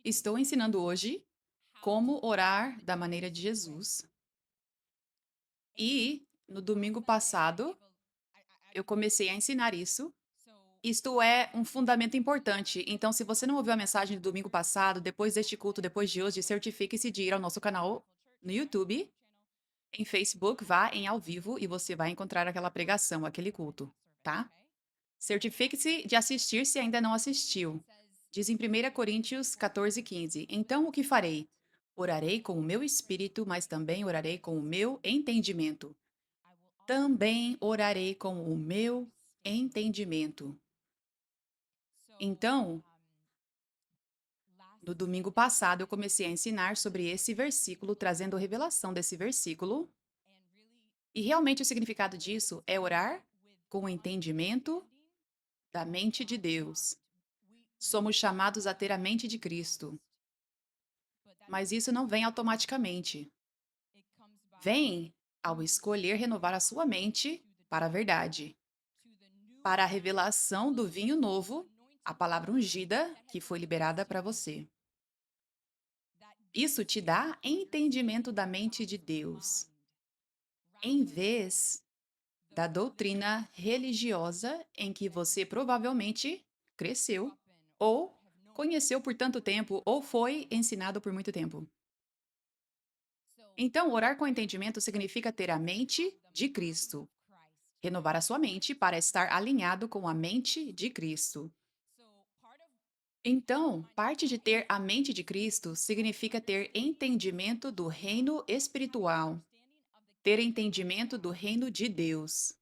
Estou ensinando hoje como orar da maneira de Jesus. E no domingo passado eu comecei a ensinar isso. Isto é um fundamento importante. Então, se você não ouviu a mensagem do domingo passado, depois deste culto, depois de hoje, certifique-se de ir ao nosso canal no YouTube, em Facebook, vá em ao vivo e você vai encontrar aquela pregação, aquele culto, tá? Certifique-se de assistir se ainda não assistiu. Diz em 1 Coríntios 14:15. Então o que farei? Orarei com o meu espírito, mas também orarei com o meu entendimento. Também orarei com o meu entendimento. Então, no domingo passado, eu comecei a ensinar sobre esse versículo, trazendo revelação desse versículo. E realmente o significado disso é orar com o entendimento da mente de Deus. Somos chamados a ter a mente de Cristo. Mas isso não vem automaticamente. Vem ao escolher renovar a sua mente para a verdade, para a revelação do vinho novo, a palavra ungida que foi liberada para você. Isso te dá entendimento da mente de Deus, em vez da doutrina religiosa em que você provavelmente cresceu, ou conheceu por tanto tempo, ou foi ensinado por muito tempo. Então, orar com entendimento significa ter a mente de Cristo. Renovar a sua mente para estar alinhado com a mente de Cristo. Então, parte de ter a mente de Cristo significa ter entendimento do reino espiritual, ter entendimento do reino de Deus.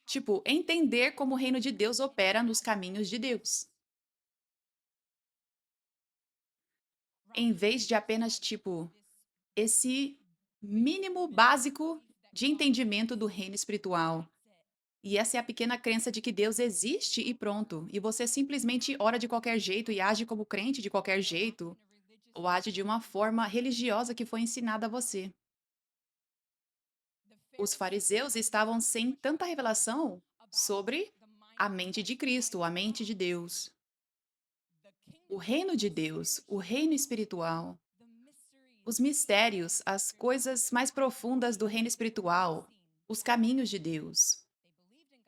Tipo, entender como o reino de Deus opera nos caminhos de Deus. Em vez de apenas, tipo, esse mínimo básico de entendimento do reino espiritual. E essa é a pequena crença de que Deus existe e pronto. E você simplesmente ora de qualquer jeito e age como crente de qualquer jeito, ou age de uma forma religiosa que foi ensinada a você. Os fariseus estavam sem tanta revelação sobre a mente de Cristo, a mente de Deus, o reino de Deus, o reino espiritual, os mistérios, as coisas mais profundas do reino espiritual, os caminhos de Deus.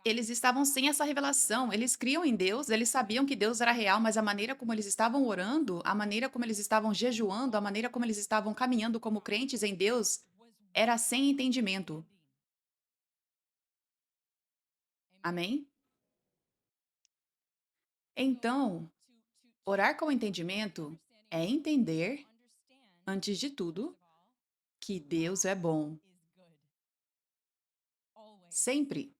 Eles estavam sem essa revelação, eles criam em Deus, eles sabiam que Deus era real, mas a maneira como eles estavam orando, a maneira como eles estavam jejuando, a maneira como eles estavam caminhando como crentes em Deus, era sem entendimento. Amém? Então, orar com entendimento é entender, antes de tudo, que Deus é bom. Sempre.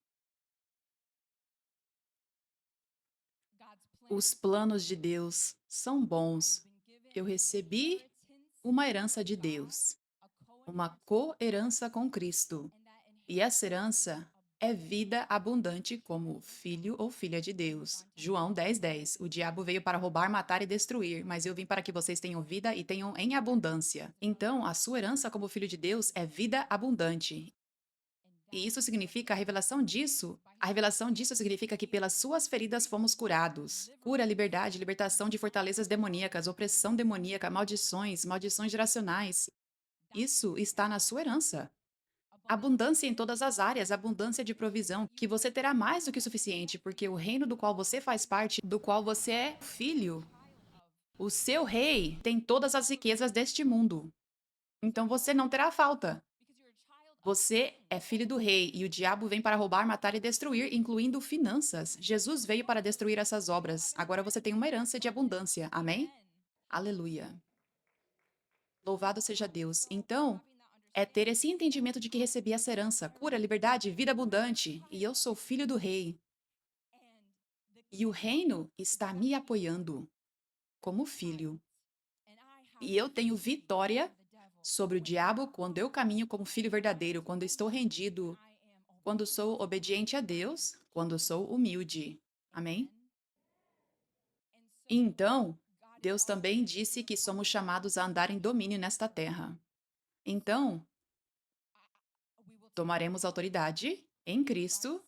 Os planos de Deus são bons. Eu recebi uma herança de Deus, uma co-herança com Cristo. E essa herança é vida abundante como filho ou filha de Deus. João 10:10. O diabo veio para roubar, matar e destruir, mas eu vim para que vocês tenham vida e tenham em abundância. Então, a sua herança como filho de Deus é vida abundante. E isso significa a revelação disso significa que pelas suas feridas fomos curados. Cura, liberdade, libertação de fortalezas demoníacas, opressão demoníaca, maldições, maldições geracionais. Isso está na sua herança. Abundância em todas as áreas, abundância de provisão, que você terá mais do que o suficiente, porque o reino do qual você faz parte, do qual você é filho, o seu rei tem todas as riquezas deste mundo. Então você não terá falta. Você é filho do rei e o diabo vem para roubar, matar e destruir, incluindo finanças. Jesus veio para destruir essas obras. Agora você tem uma herança de abundância. Amém? Aleluia. Louvado seja Deus. Então, é ter esse entendimento de que recebi essa herança, cura, liberdade, vida abundante, e eu sou filho do rei. E o reino está me apoiando como filho. E eu tenho vitória sobre o diabo quando eu caminho como filho verdadeiro, quando estou rendido, quando sou obediente a Deus, quando sou humilde. Amém? E então, Deus também disse que somos chamados a andar em domínio nesta terra. Então, tomaremos autoridade em Cristo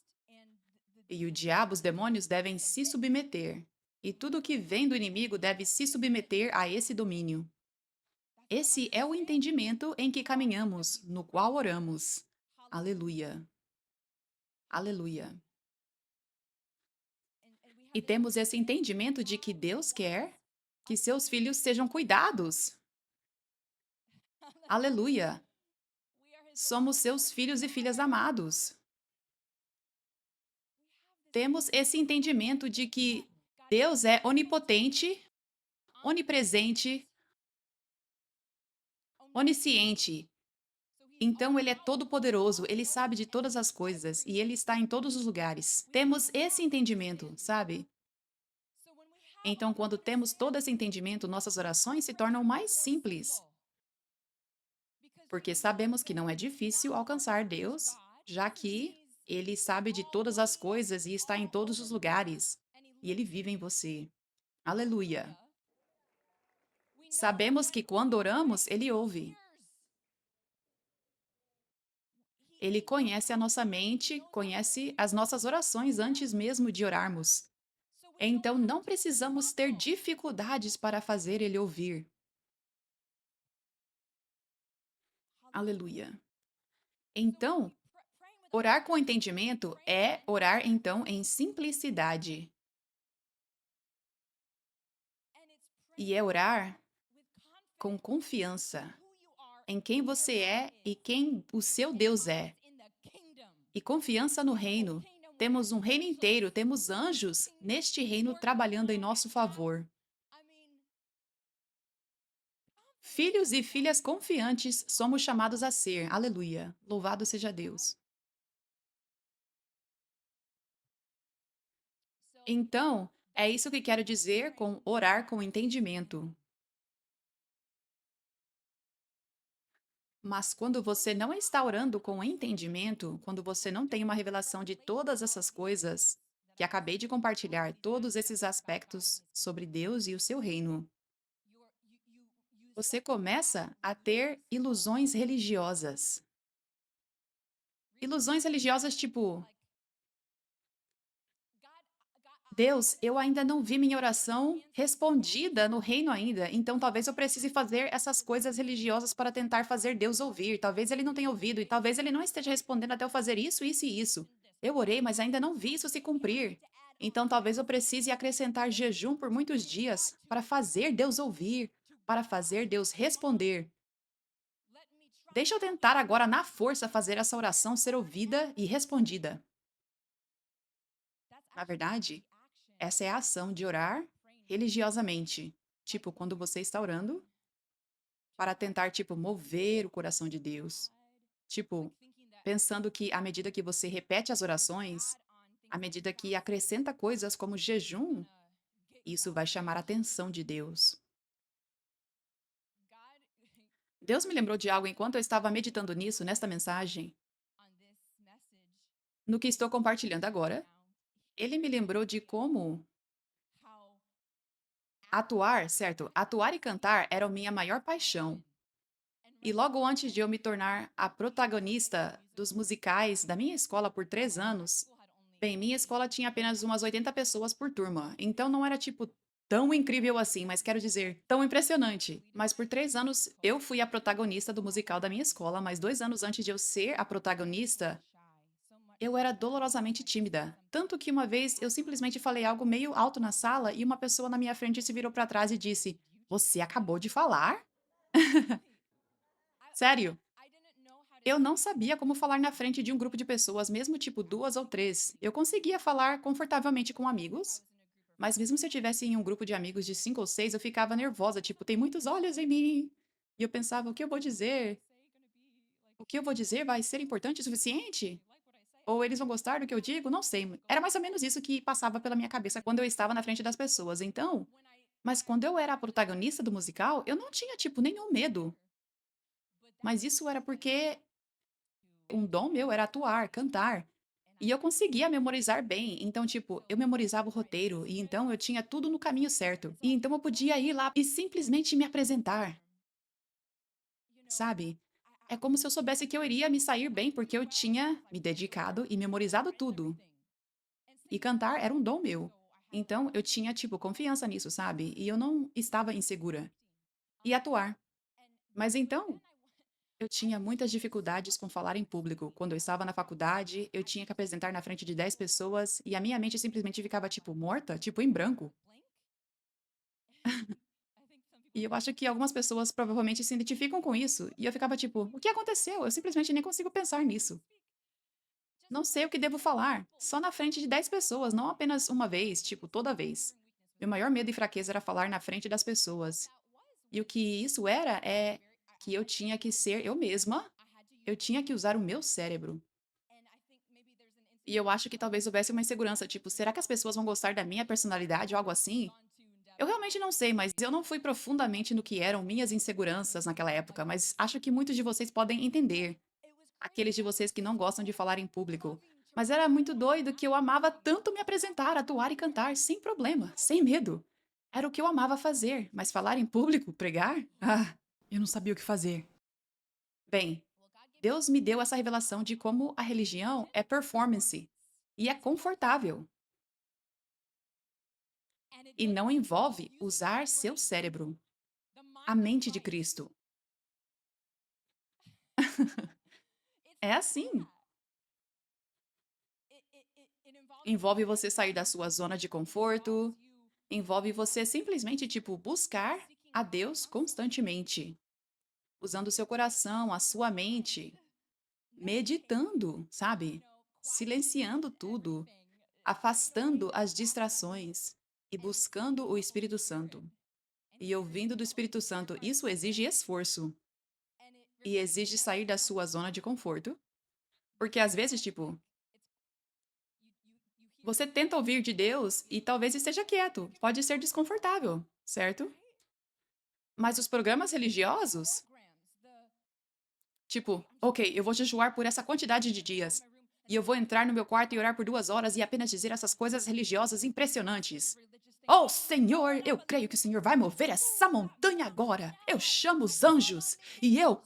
e o diabo, os demônios devem se submeter. E tudo que vem do inimigo deve se submeter a esse domínio. Esse é o entendimento em que caminhamos, no qual oramos. Aleluia. Aleluia. E temos esse entendimento de que Deus quer que seus filhos sejam cuidados. Aleluia. Somos seus filhos e filhas amados. Temos esse entendimento de que Deus é onipotente, onipresente, onisciente. Então, ele é todo-poderoso, ele sabe de todas as coisas e ele está em todos os lugares. Temos esse entendimento, sabe? Então, quando temos todo esse entendimento, nossas orações se tornam mais simples, porque sabemos que não é difícil alcançar Deus, já que ele sabe de todas as coisas e está em todos os lugares, e ele vive em você. Aleluia. Sabemos que quando oramos, ele ouve. Ele conhece a nossa mente, conhece as nossas orações antes mesmo de orarmos. Então, não precisamos ter dificuldades para fazer ele ouvir. Aleluia. Então, orar com entendimento é orar, então, em simplicidade. E é orar com confiança em quem você é e quem o seu Deus é. E confiança no reino. Temos um reino inteiro, temos anjos neste reino trabalhando em nosso favor. Filhos e filhas confiantes somos chamados a ser. Aleluia. Louvado seja Deus. Então, é isso que quero dizer com orar com entendimento. Mas quando você não está orando com entendimento, quando você não tem uma revelação de todas essas coisas que acabei de compartilhar, todos esses aspectos sobre Deus e o seu reino, você começa a ter ilusões religiosas. Ilusões religiosas tipo, Deus, eu ainda não vi minha oração respondida no reino ainda, então talvez eu precise fazer essas coisas religiosas para tentar fazer Deus ouvir. Talvez ele não tenha ouvido e talvez ele não esteja respondendo até eu fazer isso, isso e isso. Eu orei, mas ainda não vi isso se cumprir. Então talvez eu precise acrescentar jejum por muitos dias para fazer Deus ouvir, para fazer Deus responder. Deixa eu tentar agora na força fazer essa oração ser ouvida e respondida. Na verdade, essa é a ação de orar religiosamente. Tipo, quando você está orando para tentar, tipo, mover o coração de Deus. Tipo, pensando que à medida que você repete as orações, à medida que acrescenta coisas como jejum, isso vai chamar a atenção de Deus. Deus me lembrou de algo enquanto eu estava meditando nisso, nesta mensagem, no que estou compartilhando agora. Ele me lembrou de como atuar, certo? Atuar e cantar eram minha maior paixão. E logo antes de eu me tornar a protagonista dos musicais da minha escola por 3 anos, bem, minha escola tinha apenas umas 80 pessoas por turma, então não era tipo tão incrível assim, mas quero dizer, tão impressionante. Mas por 3 anos eu fui a protagonista do musical da minha escola, mas 2 anos antes de eu ser a protagonista, eu era dolorosamente tímida. Tanto que uma vez eu simplesmente falei algo meio alto na sala e uma pessoa na minha frente se virou para trás e disse: Você acabou de falar? Sério? Eu não sabia como falar na frente de um grupo de pessoas, mesmo tipo 2 ou 3. Eu conseguia falar confortavelmente com amigos, mas mesmo se eu tivesse em um grupo de amigos de 5 ou 6, eu ficava nervosa, tipo, tem muitos olhos em mim. E eu pensava, o que eu vou dizer? O que eu vou dizer vai ser importante o suficiente? Ou eles vão gostar do que eu digo? Não sei. Era mais ou menos isso que passava pela minha cabeça quando eu estava na frente das pessoas. Então, mas quando eu era a protagonista do musical, eu não tinha, tipo, nenhum medo. Mas isso era porque um dom meu era atuar, cantar. E eu conseguia memorizar bem. Então, tipo, eu memorizava o roteiro e então eu tinha tudo no caminho certo. E então eu podia ir lá e simplesmente me apresentar, sabe? É como se eu soubesse que eu iria me sair bem porque eu tinha me dedicado e memorizado tudo. E cantar era um dom meu. Então, eu tinha, tipo, confiança nisso, sabe? E eu não estava insegura. E atuar. Mas então, eu tinha muitas dificuldades com falar em público. Quando eu estava na faculdade, eu tinha que apresentar na frente de 10 pessoas e a minha mente simplesmente ficava, tipo, morta, tipo, em branco. E eu acho que algumas pessoas provavelmente se identificam com isso. E eu ficava tipo, o que aconteceu? Eu simplesmente nem consigo pensar nisso. Não sei o que devo falar. Só na frente de 10 pessoas, não apenas uma vez, tipo, toda vez. Meu maior medo e fraqueza era falar na frente das pessoas. E o que isso era é que eu tinha que ser eu mesma, eu tinha que usar o meu cérebro. E eu acho que talvez houvesse uma insegurança, tipo, será que as pessoas vão gostar da minha personalidade ou algo assim? Eu realmente não sei, mas eu não fui profundamente no que eram minhas inseguranças naquela época, mas acho que muitos de vocês podem entender. Aqueles de vocês que não gostam de falar em público. Mas era muito doido que eu amava tanto me apresentar, atuar e cantar, sem problema, sem medo. Era o que eu amava fazer, mas falar em público, pregar? Ah, eu não sabia o que fazer. Bem, Deus me deu essa revelação de como a religião é performance e é confortável e não envolve usar seu cérebro, a mente de Cristo. É assim. Envolve você sair da sua zona de conforto, envolve você simplesmente, tipo, buscar a Deus constantemente, usando o seu coração, a sua mente, meditando, sabe? Silenciando tudo, afastando as distrações e buscando o Espírito Santo. E ouvindo do Espírito Santo, isso exige esforço e exige sair da sua zona de conforto, porque às vezes, tipo, você tenta ouvir de Deus e talvez esteja quieto, pode ser desconfortável, certo? Mas os programas religiosos, tipo, ok, eu vou jejuar por essa quantidade de dias. E eu vou entrar no meu quarto e orar por 2 horas e apenas dizer essas coisas religiosas impressionantes. Oh, Senhor, eu creio que o Senhor vai mover essa montanha agora. Eu chamo os anjos e eu.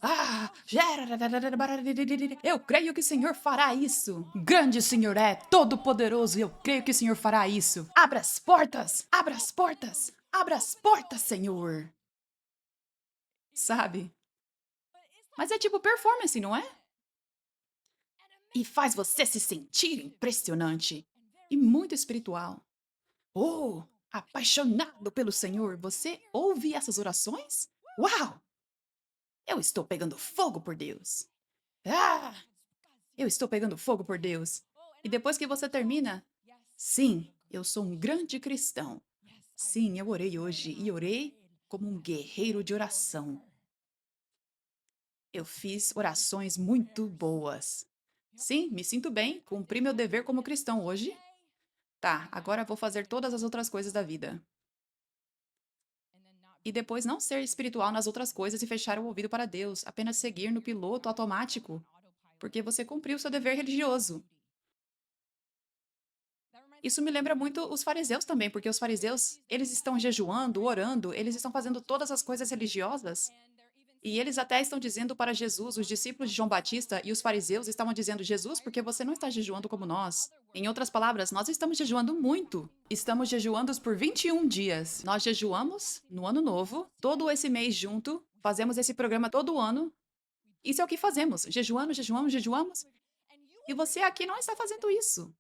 Eu creio que o Senhor fará isso. Grande o Senhor é, todo-poderoso, e eu creio que o Senhor fará isso. Abra as portas! Abra as portas! Abra as portas, Senhor! Sabe? Mas é tipo performance, não é? E faz você se sentir impressionante e muito espiritual. Oh, apaixonado pelo Senhor, você ouve essas orações? Uau! Eu estou pegando fogo por Deus. Ah, eu estou pegando fogo por Deus. E depois que você termina, sim, eu sou um grande cristão. Sim, eu orei hoje e orei como um guerreiro de oração. Eu fiz orações muito boas. Sim, me sinto bem, cumpri meu dever como cristão hoje. Tá, agora vou fazer todas as outras coisas da vida. E depois não ser espiritual nas outras coisas e fechar o ouvido para Deus, apenas seguir no piloto automático, porque você cumpriu seu dever religioso. Isso me lembra muito os fariseus também, porque os fariseus, eles estão jejuando, orando, eles estão fazendo todas as coisas religiosas. E eles até estão dizendo para Jesus, os discípulos de João Batista e os fariseus estavam dizendo: Jesus, por que você não está jejuando como nós? Em outras palavras, nós estamos jejuando muito. Estamos jejuando por 21 dias. Nós jejuamos no ano novo, todo esse mês junto, fazemos esse programa todo ano. Isso é o que fazemos: jejuamos, jejuamos, jejuamos. E você aqui não está fazendo isso.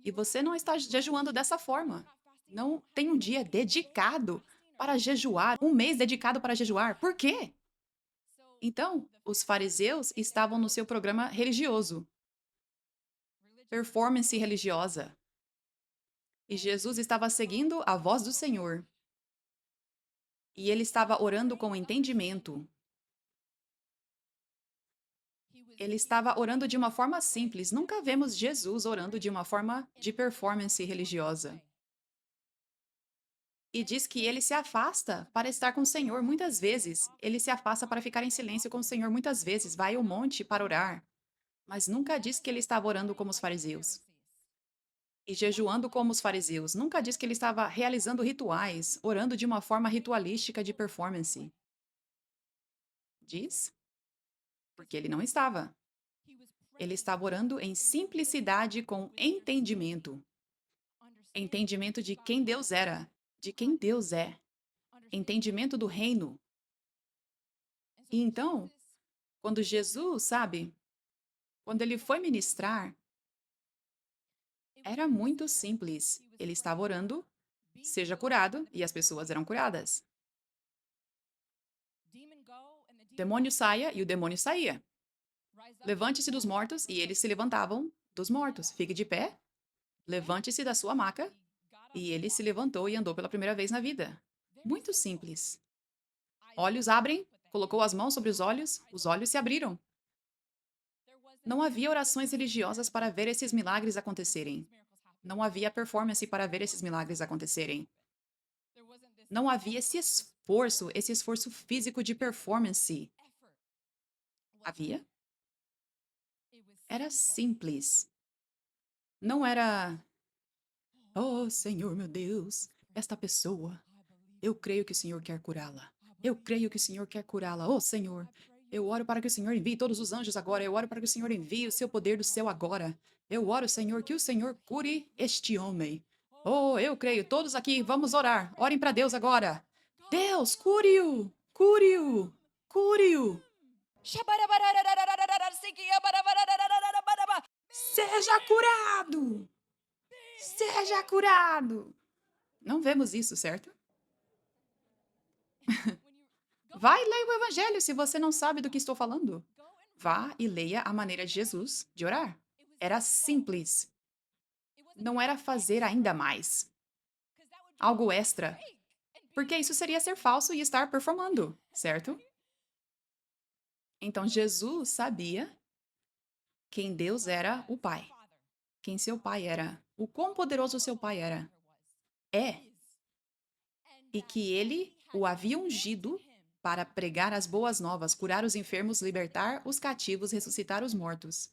E você não está jejuando dessa forma. Não tem um dia dedicado para jejuar, um mês dedicado para jejuar. Por quê? Então, os fariseus estavam no seu programa religioso, performance religiosa. E Jesus estava seguindo a voz do Senhor. E ele estava orando com entendimento. Ele estava orando de uma forma simples. Nunca vemos Jesus orando de uma forma de performance religiosa. E diz que ele se afasta para estar com o Senhor muitas vezes. Ele se afasta para ficar em silêncio com o Senhor muitas vezes. Vai ao monte para orar. Mas nunca diz que ele estava orando como os fariseus. E jejuando como os fariseus. Nunca diz que ele estava realizando rituais, orando de uma forma ritualística de performance. Diz? Porque ele não estava. Ele estava orando em simplicidade com entendimento. Entendimento de quem Deus era, de quem Deus é. Entendimento do reino. E então, quando Jesus, sabe, quando ele foi ministrar, era muito simples. Ele estava orando, seja curado, e as pessoas eram curadas. Demônio saia, e o demônio saía. Levante-se dos mortos, e eles se levantavam dos mortos. Fique de pé, levante-se da sua maca, e ele se levantou e andou pela primeira vez na vida. Muito simples. Olhos abrem, colocou as mãos sobre os olhos se abriram. Não havia orações religiosas para ver esses milagres acontecerem. Não havia performance para ver esses milagres acontecerem. Não havia esse esforço físico de performance. Havia? Era simples. Não era, oh, Senhor meu Deus, esta pessoa, eu creio que o Senhor quer curá-la. Eu creio que o Senhor quer curá-la. Oh, Senhor, eu oro para que o Senhor envie todos os anjos agora. Eu oro para que o Senhor envie o seu poder do céu agora. Eu oro, Senhor, que o Senhor cure este homem. Oh, eu creio. Todos aqui, vamos orar. Orem para Deus agora. Deus, cure-o! Cure-o! Cure-o! Seja curado! Seja curado! Não vemos isso, certo? Vai e leia o Evangelho se você não sabe do que estou falando. Vá e leia a maneira de Jesus de orar. Era simples. Não era fazer ainda mais. Algo extra. Porque isso seria ser falso e estar performando, certo? Então Jesus sabia quem Deus era o Pai. Quem seu pai era. O quão poderoso seu pai era. É. E que ele o havia ungido para pregar as boas novas, curar os enfermos, libertar os cativos, ressuscitar os mortos.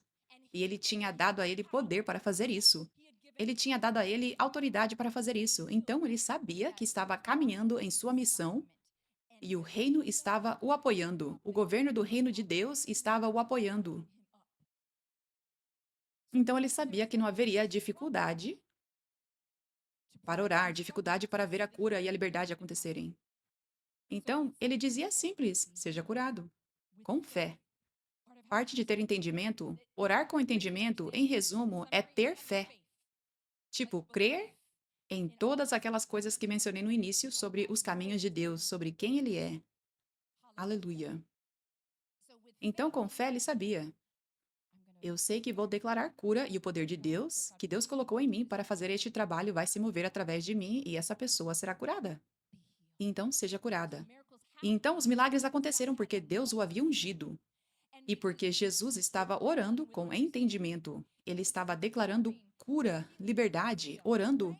E ele tinha dado a ele poder para fazer isso. Ele tinha dado a ele autoridade para fazer isso. Então ele sabia que estava caminhando em sua missão e o reino estava o apoiando. O governo do reino de Deus estava o apoiando. Então ele sabia que não haveria dificuldade para orar, dificuldade para ver a cura e a liberdade acontecerem. Então, ele dizia simples: seja curado, com fé. Parte de ter entendimento, orar com entendimento, em resumo, é ter fé. Tipo, crer em todas aquelas coisas que mencionei no início sobre os caminhos de Deus, sobre quem Ele é. Aleluia. Então, com fé, ele sabia: eu sei que vou declarar cura e o poder de Deus, que Deus colocou em mim para fazer este trabalho, vai se mover através de mim e essa pessoa será curada. Então, seja curada. E então, os milagres aconteceram porque Deus o havia ungido. E porque Jesus estava orando com entendimento. Ele estava declarando cura, liberdade, orando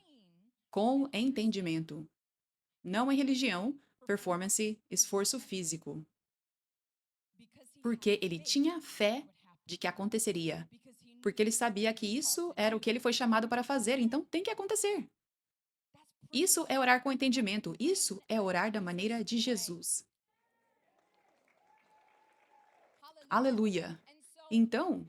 com entendimento. Não em religião, performance, esforço físico. Porque ele tinha fé de que aconteceria. Porque ele sabia que isso era o que ele foi chamado para fazer, então tem que acontecer. Isso é orar com entendimento. Isso é orar da maneira de Jesus. Aleluia. Então,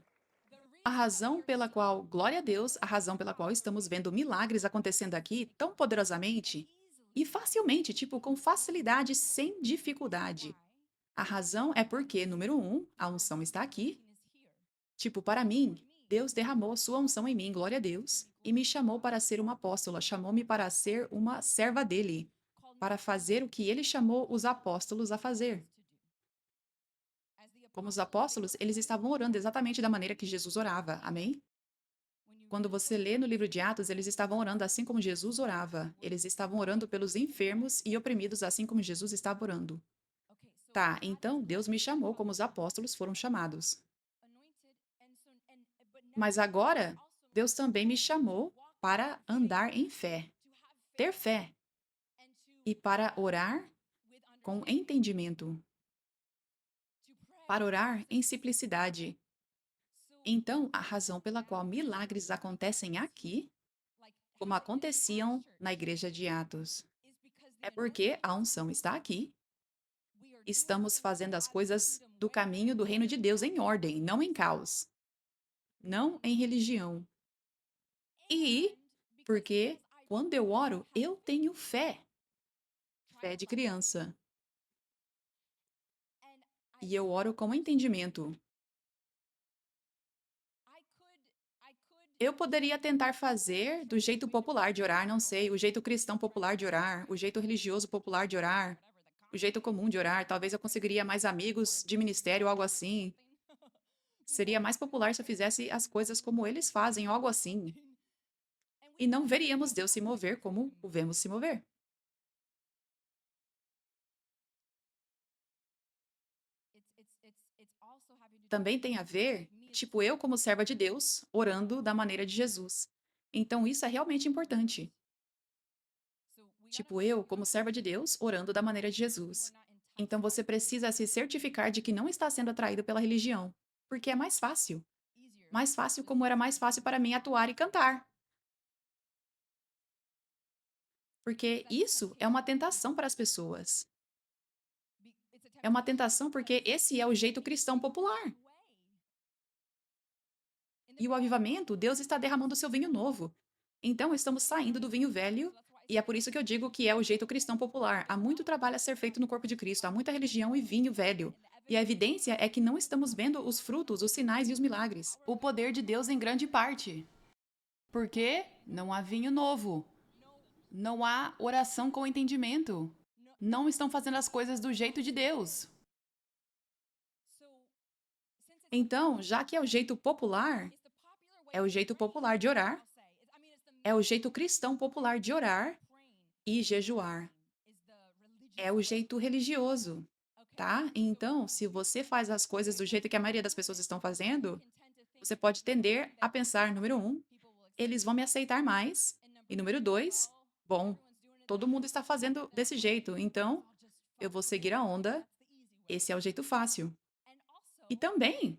a razão pela qual, glória a Deus, a razão pela qual estamos vendo milagres acontecendo aqui tão poderosamente e facilmente, tipo, com facilidade, sem dificuldade. A razão é porque, número um, a unção está aqui. Tipo, para mim, Deus derramou sua unção em mim, glória a Deus, e me chamou para ser uma apóstola, chamou-me para ser uma serva dele, para fazer o que ele chamou os apóstolos a fazer. Como os apóstolos, eles estavam orando exatamente da maneira que Jesus orava. Amém? Quando você lê no livro de Atos, eles estavam orando assim como Jesus orava. Eles estavam orando pelos enfermos e oprimidos assim como Jesus estava orando. Tá, então Deus me chamou como os apóstolos foram chamados. Mas agora, Deus também me chamou para andar em fé, ter fé e para orar com entendimento, para orar em simplicidade. Então, a razão pela qual milagres acontecem aqui, como aconteciam na igreja de Atos, é porque a unção está aqui. Estamos fazendo as coisas do caminho do reino de Deus em ordem, não em caos, não em religião. E porque, quando eu oro, eu tenho fé, fé de criança. E eu oro com entendimento. Eu poderia tentar fazer do jeito popular de orar, não sei, o jeito cristão popular de orar, o jeito religioso popular de orar, o jeito comum de orar. Talvez eu conseguiria mais amigos de ministério, algo assim. Seria mais popular se eu fizesse as coisas como eles fazem, algo assim. E não veríamos Deus se mover como o vemos se mover. Também tem a ver, tipo, eu como serva de Deus, orando da maneira de Jesus. Então isso é realmente importante. Tipo, eu como serva de Deus, orando da maneira de Jesus. Então você precisa se certificar de que não está sendo atraído pela religião, porque é mais fácil. Mais fácil como era mais fácil para mim atuar e cantar. Porque isso é uma tentação para as pessoas. É uma tentação porque esse é o jeito cristão popular. E o avivamento, Deus está derramando o seu vinho novo. Então, estamos saindo do vinho velho, e é por isso que eu digo que é o jeito cristão popular. Há muito trabalho a ser feito no corpo de Cristo, há muita religião e vinho velho. E a evidência é que não estamos vendo os frutos, os sinais e os milagres. O poder de Deus em grande parte. Porque não há vinho novo. Não há oração com entendimento. Não estão fazendo as coisas do jeito de Deus. Então, já que é o jeito popular, é o jeito popular de orar, é o jeito cristão popular de orar e jejuar. É o jeito religioso, tá? Então, se você faz as coisas do jeito que a maioria das pessoas estão fazendo, você pode tender a pensar, número um, eles vão me aceitar mais. E número dois, bom, todo mundo está fazendo desse jeito, então eu vou seguir a onda. Esse é o jeito fácil. E também,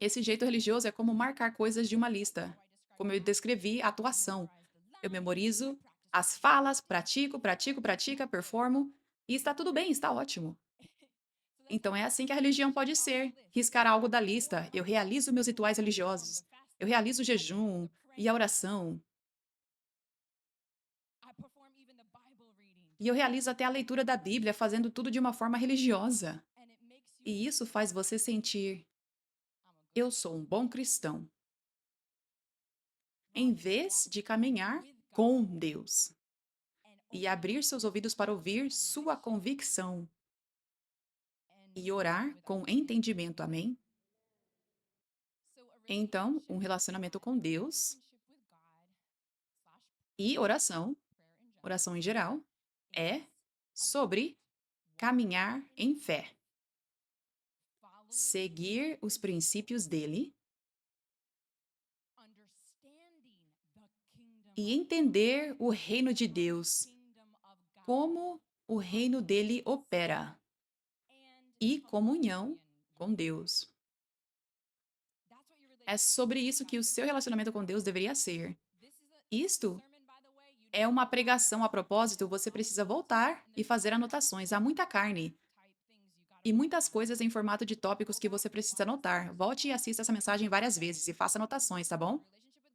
esse jeito religioso é como marcar coisas de uma lista. Como eu descrevi, a atuação. Eu memorizo as falas, pratico, pratico, pratica, performo, e está tudo bem, está ótimo. Então é assim que a religião pode ser: riscar algo da lista. Eu realizo meus rituais religiosos. Eu realizo o jejum e a oração. E eu realizo até a leitura da Bíblia, fazendo tudo de uma forma religiosa. E isso faz você sentir: eu sou um bom cristão, em vez de caminhar com Deus e abrir seus ouvidos para ouvir sua convicção e orar com entendimento. Amém? Então, um relacionamento com Deus e oração, oração em geral, é sobre caminhar em fé, seguir os princípios dele e entender o reino de Deus, como o reino dele opera e comunhão com Deus. É sobre isso que o seu relacionamento com Deus deveria ser. Isto é uma pregação a propósito, você precisa voltar e fazer anotações. Há muita carne e muitas coisas em formato de tópicos que você precisa anotar. Volte e assista essa mensagem várias vezes e faça anotações, tá bom?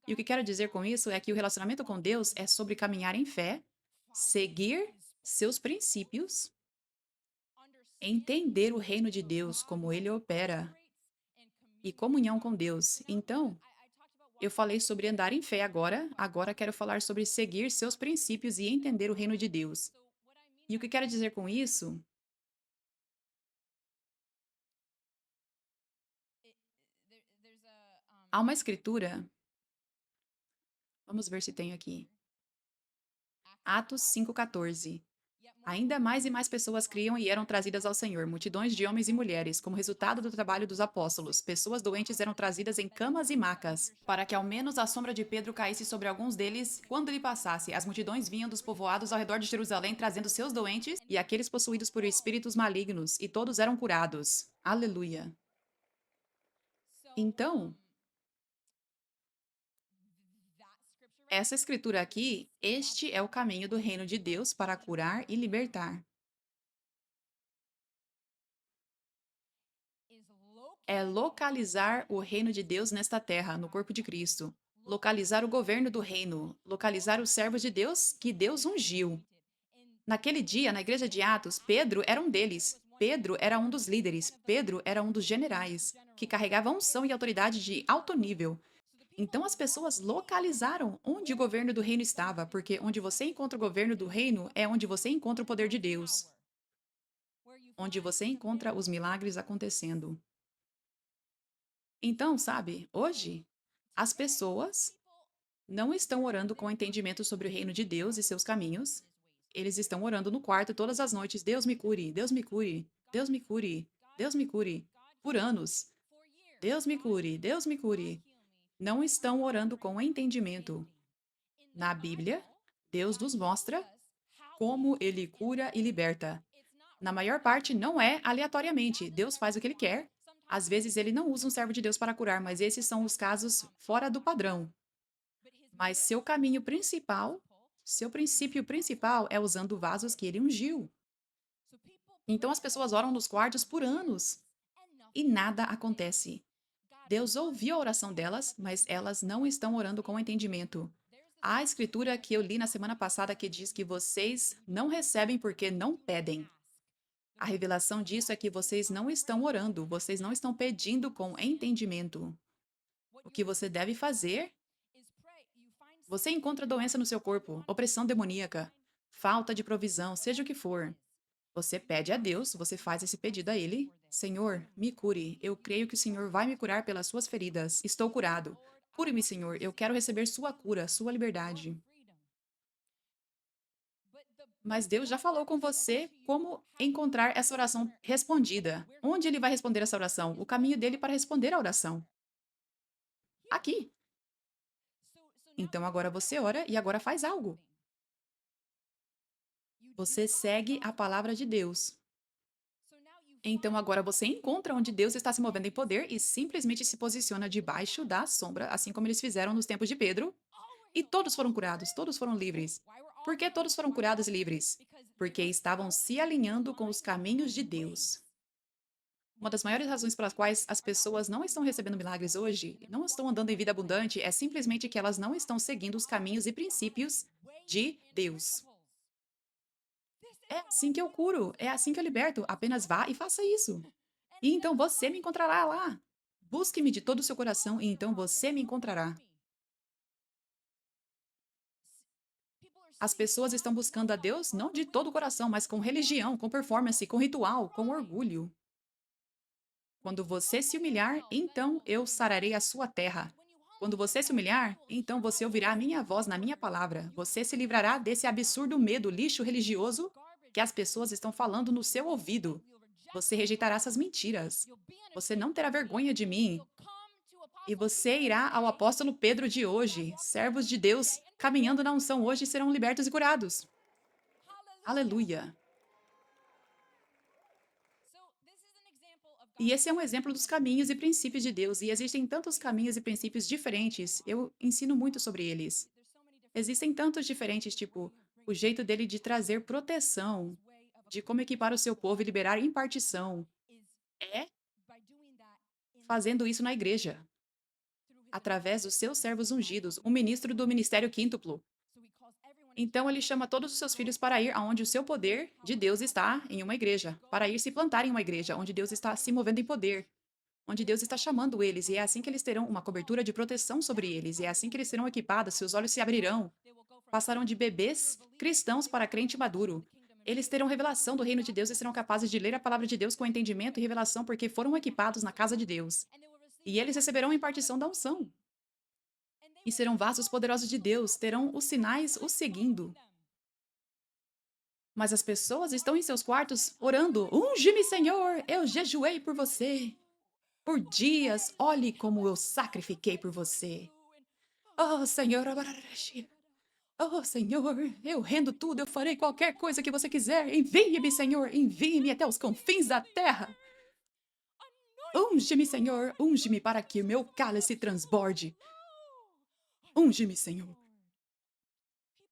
E o que quero dizer com isso é que o relacionamento com Deus é sobre caminhar em fé, seguir seus princípios, entender o reino de Deus, como ele opera, e comunhão com Deus. Então, eu falei sobre andar em fé agora quero falar sobre seguir seus princípios e entender o reino de Deus. E o que quero dizer com isso? Há uma escritura, vamos ver se tem aqui. Atos 5,14. Ainda mais e mais pessoas criam e eram trazidas ao Senhor, multidões de homens e mulheres, como resultado do trabalho dos apóstolos. Pessoas doentes eram trazidas em camas e macas, para que ao menos a sombra de Pedro caísse sobre alguns deles quando ele passasse. As multidões vinham dos povoados ao redor de Jerusalém trazendo seus doentes e aqueles possuídos por espíritos malignos, e todos eram curados. Aleluia. Então, essa escritura aqui, este é o caminho do reino de Deus para curar e libertar. É localizar o reino de Deus nesta terra, no corpo de Cristo. localizar o governo do reino, localizar os servos de Deus que Deus ungiu. Naquele dia, na igreja de Atos, Pedro era um deles. Pedro era um dos líderes. Pedro era um dos generais, que carregava unção e autoridade de alto nível. Então as pessoas localizaram onde o governo do reino estava, porque onde você encontra o governo do reino é onde você encontra o poder de Deus, onde você encontra os milagres acontecendo. Então, sabe, hoje, as pessoas não estão orando com entendimento sobre o reino de Deus e seus caminhos. Eles estão orando no quarto todas as noites: Deus me cure, Deus me cure, Deus me cure, Deus me cure, por anos. Deus me cure, Deus me cure. Não estão orando com entendimento. Na Bíblia, Deus nos mostra como ele cura e liberta. Na maior parte, não é aleatoriamente. Deus faz o que ele quer. Às vezes, ele não usa um servo de Deus para curar, mas esses são os casos fora do padrão. Mas seu caminho principal, seu princípio principal é usando vasos que ele ungiu. Então as pessoas oram nos quartos por anos e nada acontece. Deus ouviu a oração delas, mas elas não estão orando com entendimento. Há a escritura que eu li na semana passada que diz que vocês não recebem porque não pedem. A revelação disso é que vocês não estão orando, vocês não estão pedindo com entendimento. O que você deve fazer. Você encontra doença no seu corpo, opressão demoníaca, falta de provisão, seja o que for. Você pede a Deus, você faz esse pedido a Ele: Senhor, me cure. Eu creio que o Senhor vai me curar pelas suas feridas. Estou curado. Cure-me, Senhor. Eu quero receber sua cura, sua liberdade. Mas Deus já falou com você como encontrar essa oração respondida. Onde Ele vai responder essa oração? O caminho dele para responder a oração. Aqui. Então agora você ora e agora faz algo. Você segue a palavra de Deus. Então agora você encontra onde Deus está se movendo em poder e simplesmente se posiciona debaixo da sombra, assim como eles fizeram nos tempos de Pedro. E todos foram curados, todos foram livres. Por que todos foram curados e livres? Porque estavam se alinhando com os caminhos de Deus. Uma das maiores razões pelas quais as pessoas não estão recebendo milagres hoje, não estão andando em vida abundante, é simplesmente que elas não estão seguindo os caminhos e princípios de Deus. É assim que eu curo, é assim que eu liberto. Apenas vá e faça isso. E então você me encontrará lá. Busque-me de todo o seu coração e então você me encontrará. As pessoas estão buscando a Deus não de todo o coração, mas com religião, com performance, com ritual, com orgulho. Quando você se humilhar, então eu sararei a sua terra. Quando você se humilhar, então você ouvirá a minha voz na minha palavra. Você se livrará desse absurdo medo, lixo religioso que as pessoas estão falando no seu ouvido. Você rejeitará essas mentiras. Você não terá vergonha de mim. E você irá ao apóstolo Pedro de hoje. Servos de Deus caminhando na unção hoje serão libertos e curados. Aleluia. E esse é um exemplo dos caminhos e princípios de Deus, e existem tantos caminhos e princípios diferentes. Eu ensino muito sobre eles. Existem tantos diferentes, tipo, o jeito dele de trazer proteção, de como equipar o seu povo e liberar impartição. É fazendo isso na igreja, através dos seus servos ungidos, um ministro do ministério quíntuplo. Então ele chama todos os seus filhos para ir aonde o seu poder de Deus está, em uma igreja, para ir se plantar em uma igreja, onde Deus está se movendo em poder, onde Deus está chamando eles, e é assim que eles terão uma cobertura de proteção sobre eles, e é assim que eles serão equipados, seus olhos se abrirão, passarão de bebês cristãos para crente maduro. Eles terão revelação do reino de Deus e serão capazes de ler a palavra de Deus com entendimento e revelação, porque foram equipados na casa de Deus. E eles receberão a impartição da unção. E serão vasos poderosos de Deus, terão os sinais os seguindo. Mas as pessoas estão em seus quartos orando: Unge-me, Senhor, eu jejuei por você. Por dias, olhe como eu sacrifiquei por você. Oh, Senhor, oh, Senhor, eu rendo tudo, eu farei qualquer coisa que você quiser. Envie-me, Senhor, envie-me até os confins da terra. Unge-me, Senhor, unge-me para que o meu cálice transborde. Unge-me, Senhor.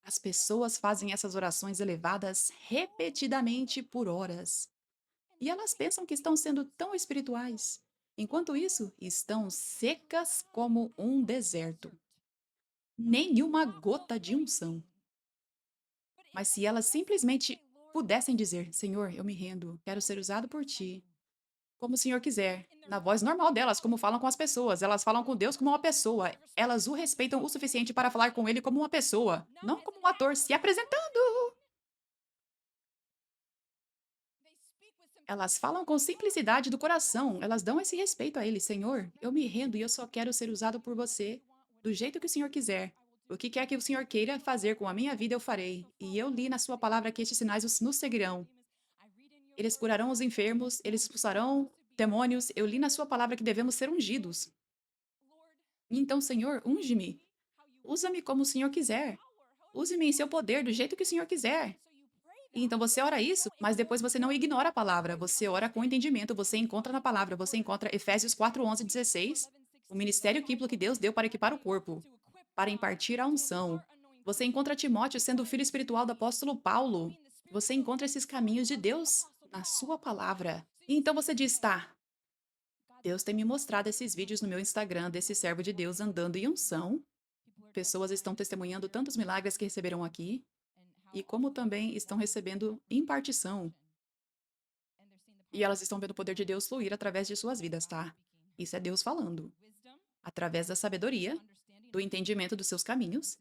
As pessoas fazem essas orações elevadas repetidamente por horas. E elas pensam que estão sendo tão espirituais. Enquanto isso, estão secas como um deserto. nenhuma gota de unção. Mas se elas simplesmente pudessem dizer: Senhor, eu me rendo, quero ser usado por ti, como o Senhor quiser, na voz normal delas, como falam com as pessoas. Elas falam com Deus como uma pessoa. Elas o respeitam o suficiente para falar com ele como uma pessoa, não como um ator se apresentando. Elas falam com simplicidade do coração. Elas dão esse respeito a ele. Senhor, eu me rendo e eu só quero ser usado por você do jeito que o Senhor quiser. O que quer que o Senhor queira fazer com a minha vida, eu farei. E eu li na sua palavra que estes sinais nos seguirão. Eles curarão os enfermos, eles expulsarão demônios. Eu li na sua palavra que devemos ser ungidos. Então, Senhor, unge-me. Usa-me como o Senhor quiser. Use-me em seu poder, do jeito que o Senhor quiser. E então você ora isso, mas depois você não ignora a palavra. Você ora com entendimento, você encontra na palavra. Você encontra Efésios 4, 11 e 16. O ministério químplo que Deus deu para equipar o corpo, para impartir a unção. Você encontra Timóteo sendo o filho espiritual do apóstolo Paulo. Você encontra esses caminhos de Deus na sua palavra. E então você diz, tá, Deus tem me mostrado esses vídeos no meu Instagram desse servo de Deus andando em unção. Pessoas estão testemunhando tantos milagres que receberam aqui, e como também estão recebendo impartição. E elas estão vendo o poder de Deus fluir através de suas vidas, tá? Isso é Deus falando. Através da sabedoria, do entendimento dos seus caminhos.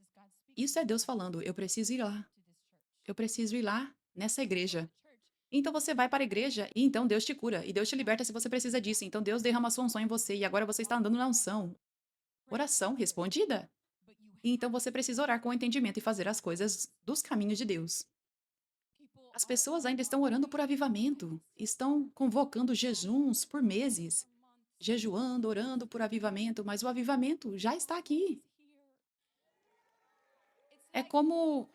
Isso é Deus falando. Eu preciso ir lá. Eu preciso ir lá nessa igreja. Então você vai para a igreja e então Deus te cura e Deus te liberta se você precisa disso. Então Deus derrama a sua unção em você e agora você está andando na unção. Oração respondida. E então você precisa orar com entendimento e fazer as coisas dos caminhos de Deus. As pessoas ainda estão orando por avivamento, estão convocando jejuns por meses, jejuando, orando por avivamento, mas o avivamento já está aqui. É como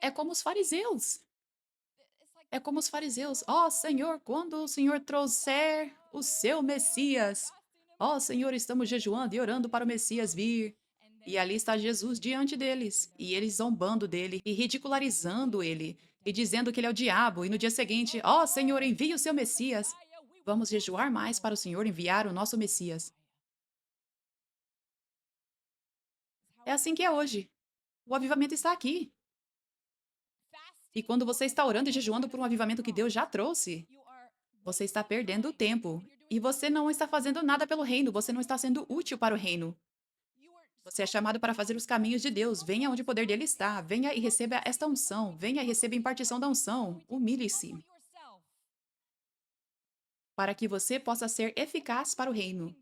é como os fariseus. É como os fariseus. Ó Senhor, quando o Senhor trouxer o seu Messias. Ó Senhor, estamos jejuando e orando para o Messias vir. E ali está Jesus diante deles, e eles zombando dele e ridicularizando ele, e dizendo que ele é o diabo. E no dia seguinte, ó Senhor, envie o seu Messias. Vamos jejuar mais para o Senhor enviar o nosso Messias. É assim que é hoje. O avivamento está aqui. E quando você está orando e jejuando por um avivamento que Deus já trouxe, você está perdendo o tempo. E você não está fazendo nada pelo reino, você não está sendo útil para o reino. Você é chamado para fazer os caminhos de Deus. Venha onde o poder dele está. Venha e receba esta unção. Venha e receba a impartição da unção. Humilhe-se para que você possa ser eficaz para o reino.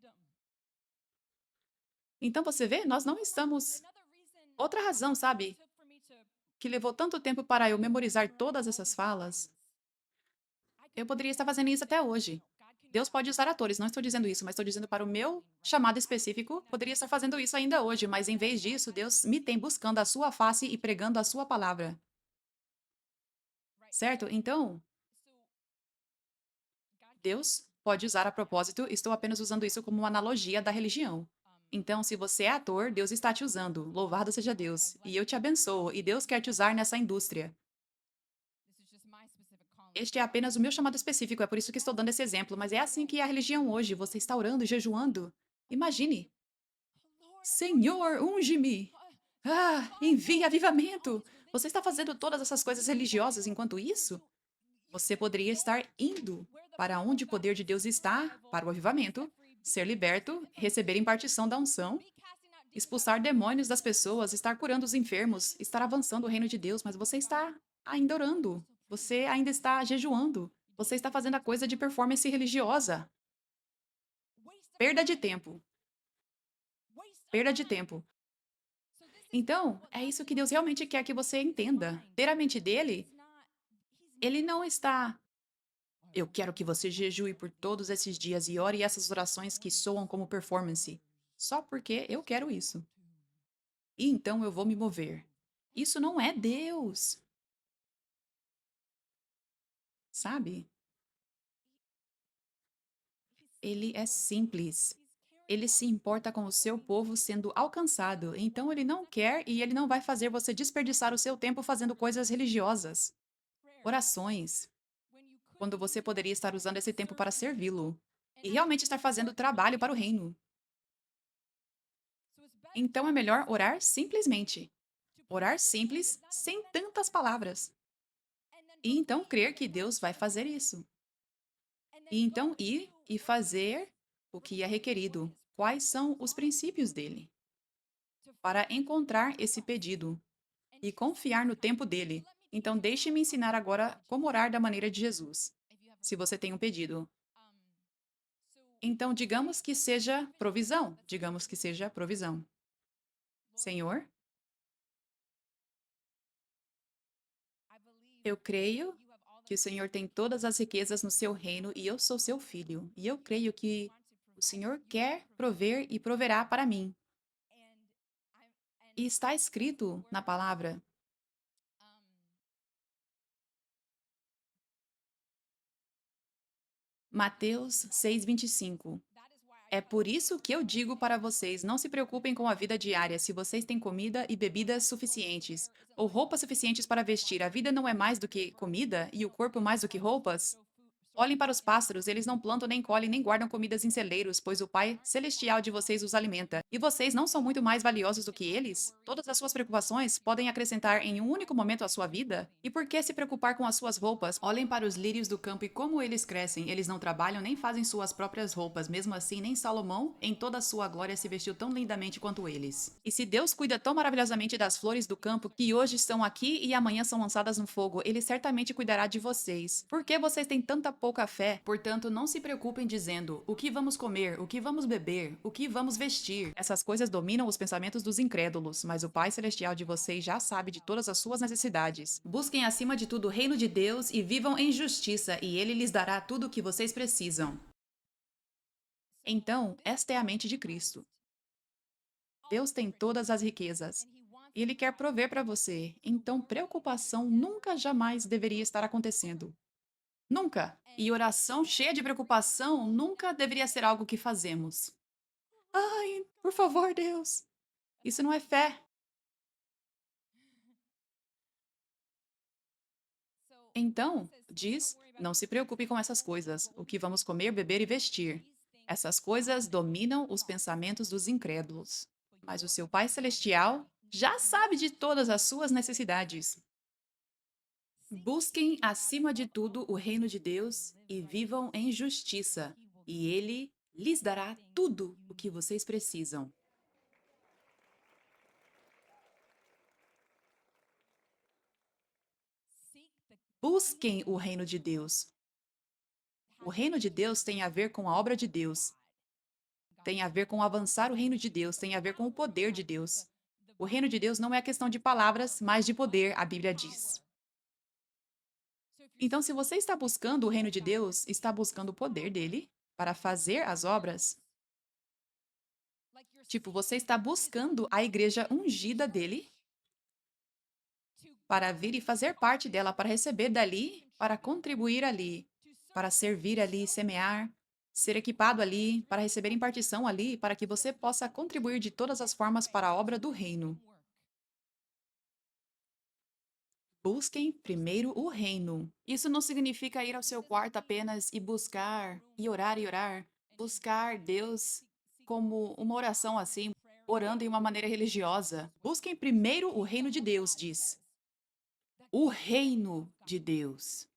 Então você vê, nós não estamos. Outra razão, sabe, que levou tanto tempo para eu memorizar todas essas falas, eu poderia estar fazendo isso até hoje. Deus pode usar atores, não estou dizendo isso, mas estou dizendo para o meu chamado específico, poderia estar fazendo isso ainda hoje, mas em vez disso, Deus me tem buscando a sua face e pregando a sua palavra. Certo? Então, Deus pode usar a propósito, estou apenas usando isso como uma analogia da religião. Então, se você é ator, Deus está te usando. Louvado seja Deus. E eu te abençoo, e Deus quer te usar nessa indústria. Este é apenas o meu chamado específico, é por isso que estou dando esse exemplo, mas é assim que é a religião hoje. Você está orando e jejuando. Imagine. Senhor, unge-me. Ah, envia avivamento. Você está fazendo todas essas coisas religiosas enquanto isso? Você poderia estar indo para onde o poder de Deus está, para o avivamento, ser liberto, receber impartição da unção, expulsar demônios das pessoas, estar curando os enfermos, estar avançando o reino de Deus, mas você está ainda orando. Você ainda está jejuando. Você está fazendo a coisa de performance religiosa. Perda de tempo. Perda de tempo. Então, é isso que Deus realmente quer que você entenda. Ter a mente dele, ele não está. Eu quero que você jejue por todos esses dias e ore essas orações que soam como performance. Só porque eu quero isso. E então eu vou me mover. Isso não é Deus, sabe? Ele é simples. Ele se importa com o seu povo sendo alcançado. Então ele não quer e ele não vai fazer você desperdiçar o seu tempo fazendo coisas religiosas, orações, quando você poderia estar usando esse tempo para servi-lo e realmente estar fazendo trabalho para o reino. Então é melhor orar simplesmente. Orar simples, sem tantas palavras. E então crer que Deus vai fazer isso. E então ir e fazer o que é requerido. Quais são os princípios dele? Para encontrar esse pedido e confiar no tempo dele. Então, deixe-me ensinar agora como orar da maneira de Jesus. Se você tem um pedido. Então, digamos que seja provisão. Digamos que seja provisão. Senhor, eu creio que o Senhor tem todas as riquezas no seu reino e eu sou seu filho. E eu creio que o Senhor quer prover e proverá para mim. E está escrito na palavra, Mateus 6:25. É por isso que eu digo para vocês: não se preocupem com a vida diária, se vocês têm comida e bebidas suficientes, ou roupas suficientes para vestir. A vida não é mais do que comida e o corpo mais do que roupas? Olhem para os pássaros, eles não plantam, nem colhem, nem guardam comidas em celeiros, pois o Pai Celestial de vocês os alimenta. E vocês não são muito mais valiosos do que eles? Todas as suas preocupações podem acrescentar em um único momento a sua vida? E por que se preocupar com as suas roupas? Olhem para os lírios do campo e como eles crescem. Eles não trabalham nem fazem suas próprias roupas. Mesmo assim, nem Salomão, em toda a sua glória, se vestiu tão lindamente quanto eles. E se Deus cuida tão maravilhosamente das flores do campo que hoje estão aqui e amanhã são lançadas no fogo, ele certamente cuidará de vocês. Por que vocês têm tanta pouca fé? Portanto, não se preocupem dizendo: o que vamos comer, o que vamos beber, o que vamos vestir. Essas coisas dominam os pensamentos dos incrédulos, mas o Pai Celestial de vocês já sabe de todas as suas necessidades. Busquem acima de tudo o reino de Deus e vivam em justiça, e ele lhes dará tudo o que vocês precisam. Então, esta é a mente de Cristo. Deus tem todas as riquezas. E Ele quer prover para você. Então, preocupação nunca jamais deveria estar acontecendo. Nunca. E oração cheia de preocupação nunca deveria ser algo que fazemos. Ai, por favor, Deus. Isso não é fé. Então, diz: não se preocupe com essas coisas, o que vamos comer, beber e vestir. Essas coisas dominam os pensamentos dos incrédulos. Mas o seu Pai Celestial já sabe de todas as suas necessidades. Busquem acima de tudo o reino de Deus e vivam em justiça, e Ele lhes dará tudo o que vocês precisam. Busquem o reino de Deus. O reino de Deus tem a ver com a obra de Deus, tem a ver com avançar o reino de Deus, tem a ver com o poder de Deus. O reino de Deus não é questão de palavras, mas de poder, a Bíblia diz. Então, se você está buscando o reino de Deus, está buscando o poder dele para fazer as obras. Tipo, você está buscando a igreja ungida dele para vir e fazer parte dela, para receber dali, para contribuir ali, para servir ali, semear, ser equipado ali, para receber impartição ali, para que você possa contribuir de todas as formas para a obra do reino. Busquem primeiro o reino. Isso não significa ir ao seu quarto apenas e buscar, e orar e orar. Buscar Deus como uma oração assim, orando em uma maneira religiosa. Busquem primeiro o reino de Deus, diz. O reino de Deus.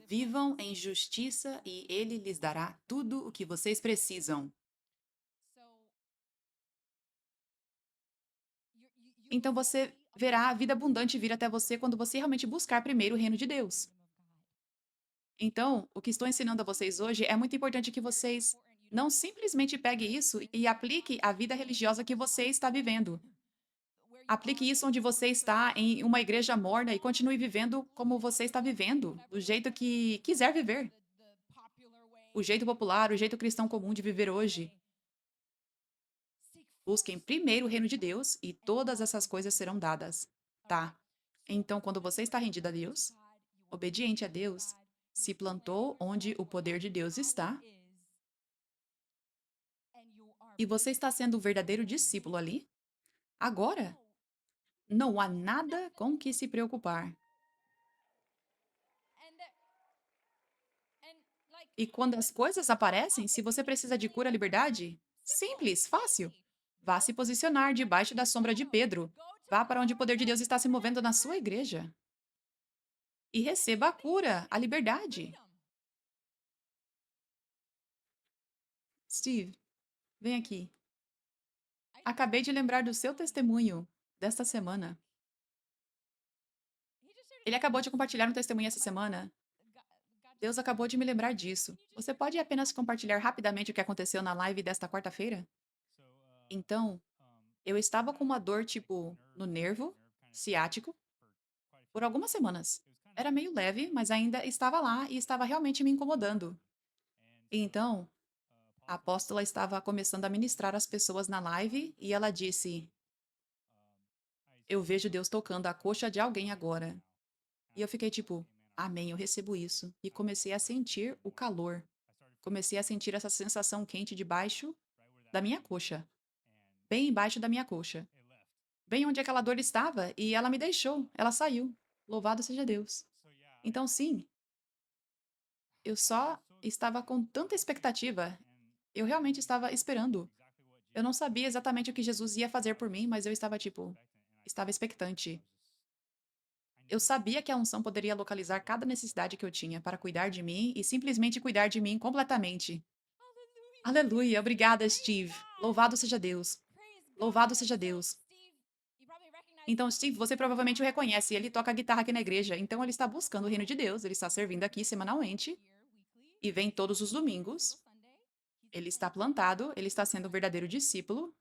Vivam em justiça e ele lhes dará tudo o que vocês precisam. Então você verá a vida abundante vir até você quando você realmente buscar primeiro o reino de Deus. Então, o que estou ensinando a vocês hoje é muito importante que vocês não simplesmente peguem isso e aplique à vida religiosa que você está vivendo. Aplique isso onde você está, em uma igreja morna, e continue vivendo como você está vivendo, do jeito que quiser viver. O jeito popular, o jeito cristão comum de viver hoje. Busquem primeiro o reino de Deus e todas essas coisas serão dadas. Tá. Então, quando você está rendido a Deus, obediente a Deus, se plantou onde o poder de Deus está, e você está sendo o verdadeiro discípulo ali, agora não há nada com que se preocupar. E quando as coisas aparecem, se você precisa de cura, liberdade, simples, fácil. Vá se posicionar debaixo da sombra de Pedro. Vá para onde o poder de Deus está se movendo na sua igreja. E receba a cura, a liberdade. Steve, vem aqui. Acabei de lembrar do seu testemunho desta semana. Ele acabou de compartilhar um testemunho essa semana. Deus acabou de me lembrar disso. Você pode apenas compartilhar rapidamente o que aconteceu na live desta quarta-feira? Então, eu estava com uma dor, tipo, no nervo ciático por algumas semanas. Era meio leve, mas ainda estava lá e estava realmente me incomodando. E então, a apóstola estava começando a ministrar às pessoas na live e ela disse: Eu vejo Deus tocando a coxa de alguém agora. E eu fiquei tipo: Amém, eu recebo isso. E comecei a sentir o calor. Comecei a sentir essa sensação quente debaixo da minha coxa, bem embaixo da minha coxa, bem onde aquela dor estava, e ela me deixou, ela saiu. Louvado seja Deus. Então, sim, eu só estava com tanta expectativa. Eu realmente estava esperando. Eu não sabia exatamente o que Jesus ia fazer por mim, mas eu estava tipo, estava expectante. Eu sabia que a unção poderia localizar cada necessidade que eu tinha para cuidar de mim e simplesmente cuidar de mim completamente. Aleluia, obrigada, Steve. Louvado seja Deus. Louvado seja Deus. Então, Steve, você provavelmente o reconhece. Ele toca guitarra aqui na igreja. Então, ele está buscando o reino de Deus. Ele está servindo aqui semanalmente e vem todos os domingos. Ele está plantado, ele está sendo um verdadeiro discípulo.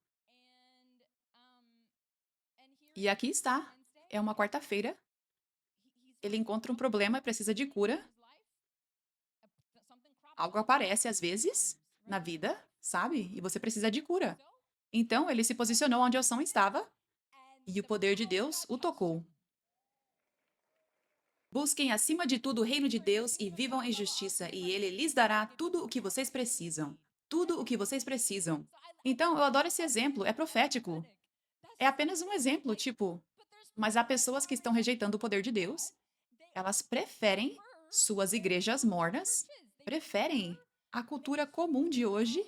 E aqui está. É uma quarta-feira. Ele encontra um problema e precisa de cura. Algo aparece às vezes na vida, sabe? E você precisa de cura. Então, ele se posicionou onde a unção estava e o poder de Deus o tocou. Busquem acima de tudo o reino de Deus e vivam em justiça, e ele lhes dará tudo o que vocês precisam. Tudo o que vocês precisam. Então, eu adoro esse exemplo, é profético. É apenas um exemplo, tipo, mas há pessoas que estão rejeitando o poder de Deus. Elas preferem suas igrejas mornas, preferem a cultura comum de hoje,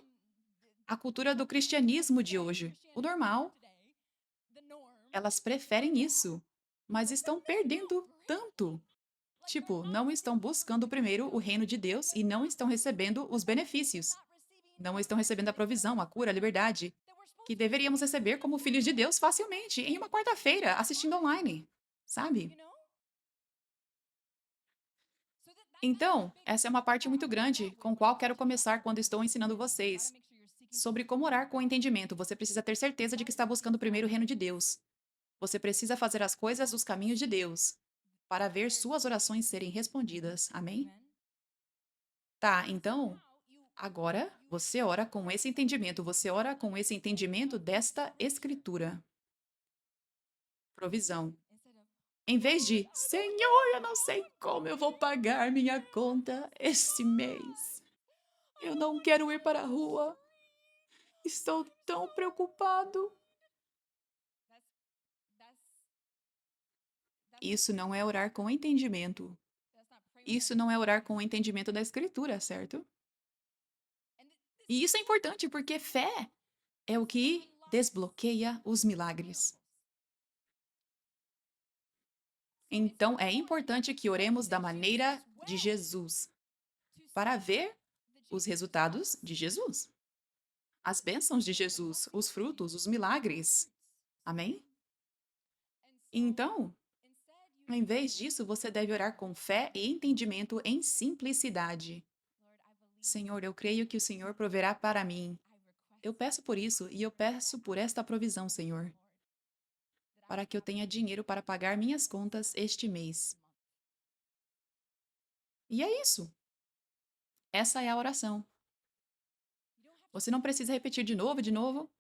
a cultura do cristianismo de hoje, o normal. Elas preferem isso, mas estão perdendo tanto. Tipo, não estão buscando primeiro o reino de Deus e não estão recebendo os benefícios. Não estão recebendo a provisão, a cura, a liberdade, que deveríamos receber como filhos de Deus facilmente, em uma quarta-feira, assistindo online. Sabe? Então, essa é uma parte muito grande com a qual quero começar quando estou ensinando vocês. Sobre como orar com entendimento, você precisa ter certeza de que está buscando primeiro o reino de Deus. Você precisa fazer as coisas dos caminhos de Deus, para ver suas orações serem respondidas. Amém? Tá, então, agora você ora com esse entendimento, você ora com esse entendimento desta escritura. Provisão. Em vez de, Senhor, eu não sei como eu vou pagar minha conta este mês. Eu não quero ir para a rua. Estou tão preocupado. Isso não é orar com entendimento. Isso não é orar com o entendimento da escritura, certo? E isso é importante porque fé é o que desbloqueia os milagres. Então, é importante que oremos da maneira de Jesus, para ver os resultados de Jesus, as bênçãos de Jesus, os frutos, os milagres. Amém? Então, em vez disso, você deve orar com fé e entendimento em simplicidade. Senhor, eu creio que o Senhor proverá para mim. Eu peço por isso e eu peço por esta provisão, Senhor, para que eu tenha dinheiro para pagar minhas contas este mês. E é isso. Essa é a oração. Você não precisa repetir de novo e de novo.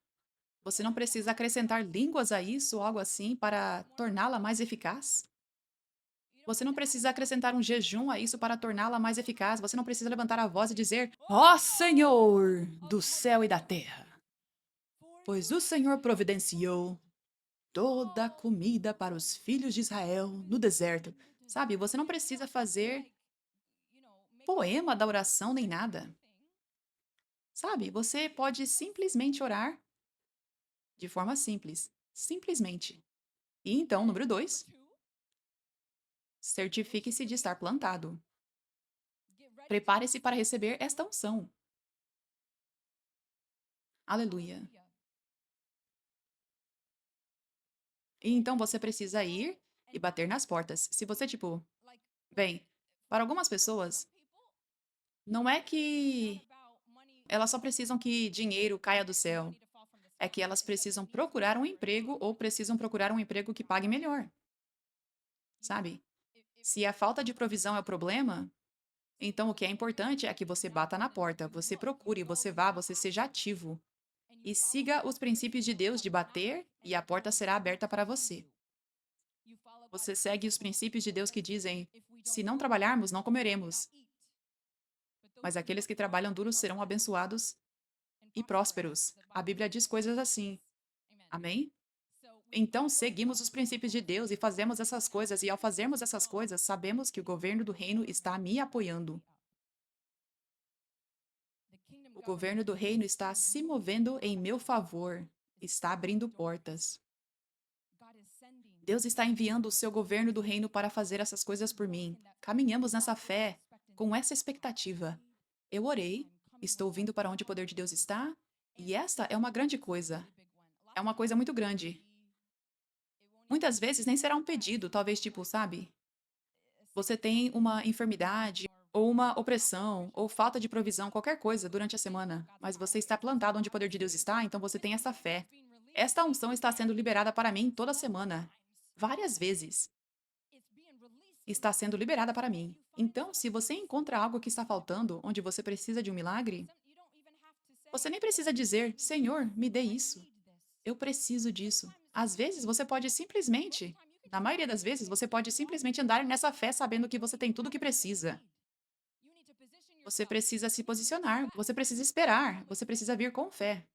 Você não precisa acrescentar línguas a isso ou algo assim para torná-la mais eficaz. Você não precisa acrescentar um jejum a isso para torná-la mais eficaz. Você não precisa levantar a voz e dizer: Ó Senhor do céu e da terra, pois o Senhor providenciou toda a comida para os filhos de Israel no deserto. Sabe, você não precisa fazer poema da oração nem nada. Sabe, você pode simplesmente orar de forma simples, simplesmente. E então, número 2, certifique-se de estar plantado. Prepare-se para receber esta unção. Aleluia. E então você precisa ir e bater nas portas. Se você, tipo, bem, para algumas pessoas, não é que elas só precisam que dinheiro caia do céu. É que elas precisam procurar um emprego ou precisam procurar um emprego que pague melhor, sabe? Se a falta de provisão é o problema, então o que é importante é que você bata na porta, você procure, você vá, você seja ativo e siga os princípios de Deus de bater e a porta será aberta para você. Você segue os princípios de Deus que dizem: se não trabalharmos, não comeremos, mas aqueles que trabalham duro serão abençoados e prósperos. A Bíblia diz coisas assim. Amém? Então, seguimos os princípios de Deus e fazemos essas coisas, e ao fazermos essas coisas, sabemos que o governo do reino está me apoiando. O governo do reino está se movendo em meu favor, está abrindo portas. Deus está enviando o seu governo do reino para fazer essas coisas por mim. Caminhamos nessa fé, com essa expectativa. Eu orei, estou vindo para onde o poder de Deus está, e esta é uma grande coisa. É uma coisa muito grande. Muitas vezes nem será um pedido, talvez tipo, sabe? Você tem uma enfermidade, ou uma opressão, ou falta de provisão, qualquer coisa durante a semana, mas você está plantado onde o poder de Deus está, então você tem essa fé. Esta unção está sendo liberada para mim toda semana, várias vezes. Está sendo liberada para mim. Então, se você encontra algo que está faltando, onde você precisa de um milagre, você nem precisa dizer: Senhor, me dê isso. Eu preciso disso. Às vezes, você pode simplesmente, na maioria das vezes, você pode simplesmente andar nessa fé sabendo que você tem tudo o que precisa. Você precisa se posicionar, você precisa esperar, você precisa vir com fé,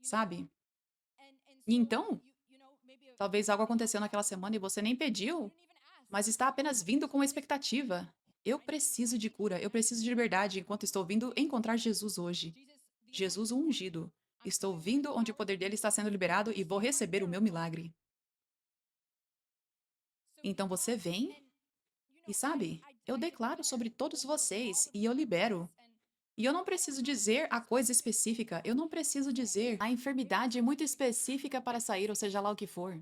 sabe? E então, talvez algo aconteceu naquela semana e você nem pediu, mas está apenas vindo com expectativa. Eu preciso de cura, eu preciso de liberdade enquanto estou vindo encontrar Jesus hoje. Jesus o ungido. Estou vindo onde o poder dele está sendo liberado e vou receber o meu milagre. Então você vem e sabe, eu declaro sobre todos vocês e eu libero. E eu não preciso dizer a coisa específica, eu não preciso dizer a enfermidade muito específica para sair, ou seja lá o que for.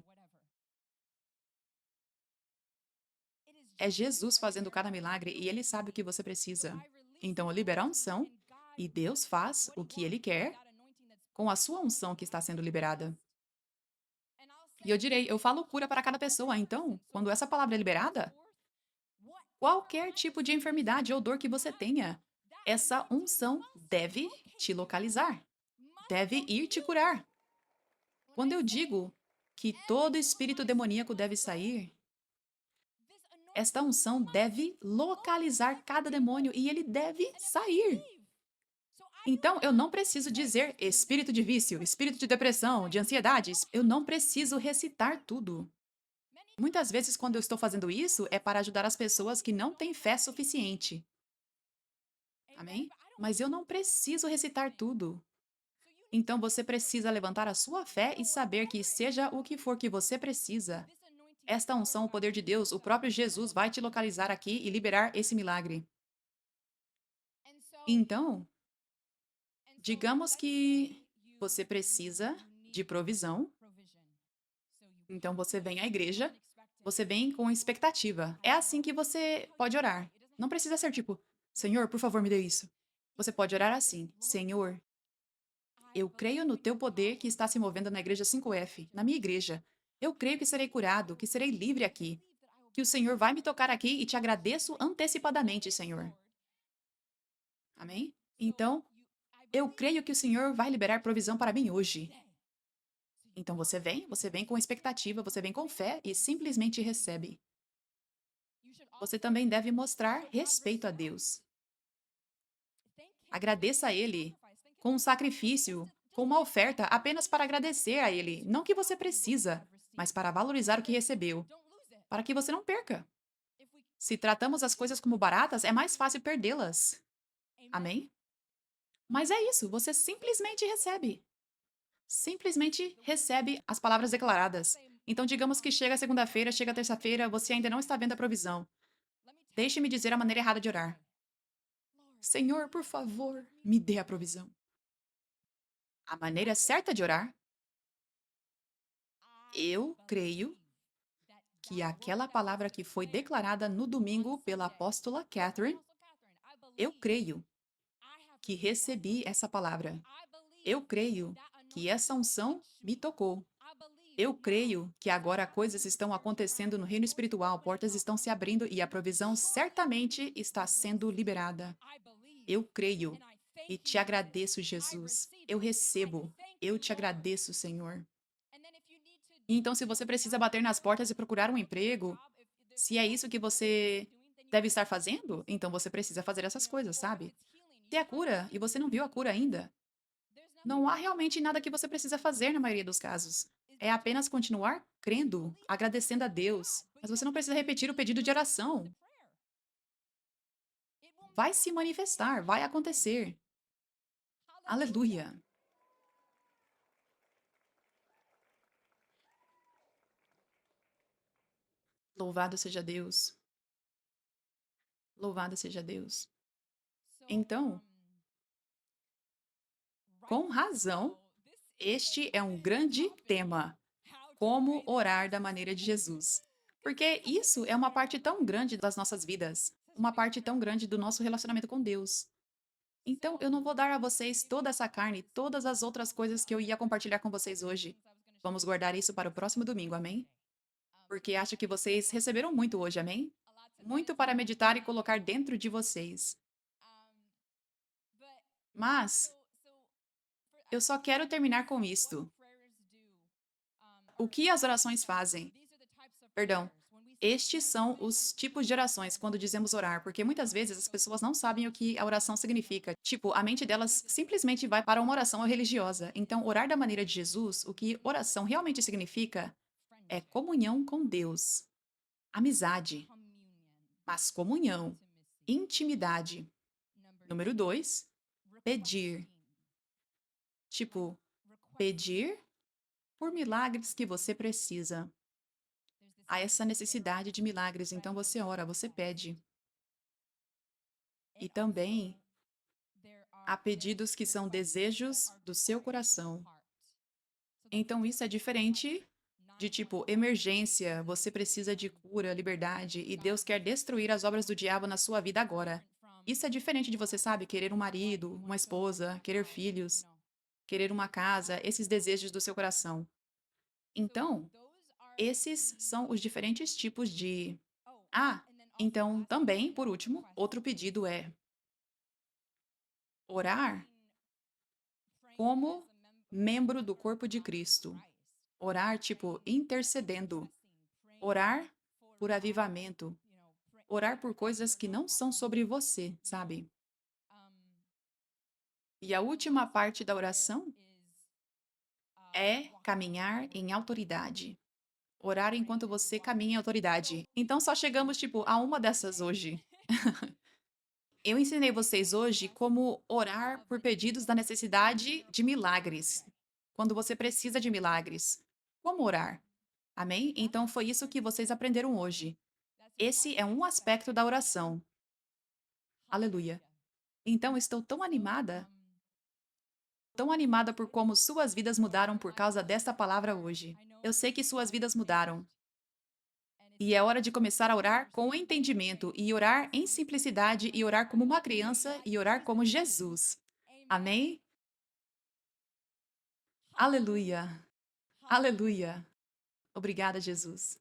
É Jesus fazendo cada milagre e ele sabe o que você precisa. Então eu libero a unção e Deus faz o que ele quer com a sua unção que está sendo liberada. E eu direi, eu falo cura para cada pessoa. Então, quando essa palavra é liberada, qualquer tipo de enfermidade ou dor que você tenha, essa unção deve te localizar, deve ir te curar. Quando eu digo que todo espírito demoníaco deve sair, esta unção deve localizar cada demônio e ele deve sair. Então, eu não preciso dizer espírito de vício, espírito de depressão, de ansiedades. Eu não preciso recitar tudo. Muitas vezes, quando eu estou fazendo isso, é para ajudar as pessoas que não têm fé suficiente. Amém? Mas eu não preciso recitar tudo. Então, você precisa levantar a sua fé e saber que, seja o que for que você precisa, esta unção, o poder de Deus, o próprio Jesus vai te localizar aqui e liberar esse milagre. Então, digamos que você precisa de provisão, então você vem à igreja, você vem com expectativa. É assim que você pode orar. Não precisa ser tipo, Senhor, por favor, me dê isso. Você pode orar assim: Senhor, eu creio no teu poder que está se movendo na igreja 5F, na minha igreja. Eu creio que serei curado, que serei livre aqui. Que o Senhor vai me tocar aqui e te agradeço antecipadamente, Senhor. Amém? Então, eu creio que o Senhor vai liberar provisão para mim hoje. Então você vem com expectativa, você vem com fé e simplesmente recebe. Você também deve mostrar respeito a Deus. Agradeça a Ele com um sacrifício, com uma oferta apenas para agradecer a Ele. Não que você precisa, mas para valorizar o que recebeu, para que você não perca. Se tratamos as coisas como baratas, é mais fácil perdê-las. Amém? Mas é isso, você simplesmente recebe. Simplesmente recebe as palavras declaradas. Então, digamos que chega segunda-feira, chega terça-feira, você ainda não está vendo a provisão. Deixe-me dizer a maneira errada de orar. Senhor, por favor, me dê a provisão. A maneira certa de orar, eu creio que aquela palavra que foi declarada no domingo pela apóstola Catherine, eu creio que recebi essa palavra. Eu creio que essa unção me tocou. Eu creio que agora coisas estão acontecendo no reino espiritual, portas estão se abrindo e a provisão certamente está sendo liberada. Eu creio e te agradeço, Jesus. Eu recebo. Eu te agradeço, Senhor. Então, se você precisa bater nas portas e procurar um emprego, se é isso que você deve estar fazendo, então você precisa fazer essas coisas, sabe? Se é cura e você não viu a cura ainda, não há realmente nada que você precisa fazer na maioria dos casos. É apenas continuar crendo, agradecendo a Deus. Mas você não precisa repetir o pedido de oração. Vai se manifestar, vai acontecer. Aleluia. Louvado seja Deus. Louvado seja Deus. Então, com razão, este é um grande tema. Como orar da maneira de Jesus. Porque isso é uma parte tão grande das nossas vidas, uma parte tão grande do nosso relacionamento com Deus. Então, eu não vou dar a vocês toda essa carne, todas as outras coisas que eu ia compartilhar com vocês hoje. Vamos guardar isso para o próximo domingo, amém? Porque acho que vocês receberam muito hoje, amém? Muito para meditar e colocar dentro de vocês. Mas eu só quero terminar com isto. O que as orações fazem? Perdão. Estes são os tipos de orações quando dizemos orar, porque muitas vezes as pessoas não sabem o que a oração significa. Tipo, a mente delas simplesmente vai para uma oração religiosa. Então, orar da maneira de Jesus, o que oração realmente significa é comunhão com Deus, amizade, mas comunhão, intimidade. Número 2, pedir. Tipo, pedir por milagres que você precisa. Há essa necessidade de milagres, então você ora, você pede. E também há pedidos que são desejos do seu coração. Então isso é diferente de tipo emergência, você precisa de cura, liberdade, e Deus quer destruir as obras do diabo na sua vida agora. Isso é diferente de você, sabe, querer um marido, uma esposa, querer filhos, querer uma casa, esses desejos do seu coração. Então, esses são os diferentes tipos de. Ah, então também, por último, outro pedido é orar como membro do corpo de Cristo. Orar, tipo, intercedendo. Orar por avivamento. Orar por coisas que não são sobre você, sabe? E a última parte da oração é caminhar em autoridade. Orar enquanto você caminha em autoridade. Então só chegamos, tipo, a uma dessas hoje. Eu ensinei vocês hoje como orar por pedidos da necessidade de milagres. Quando você precisa de milagres. Como orar? Amém? Então foi isso que vocês aprenderam hoje. Esse é um aspecto da oração. Aleluia. Então estou tão animada por como suas vidas mudaram por causa desta palavra hoje. Eu sei que suas vidas mudaram. E é hora de começar a orar com entendimento e orar em simplicidade e orar como uma criança e orar como Jesus. Amém? Aleluia. Aleluia. Obrigada, Jesus.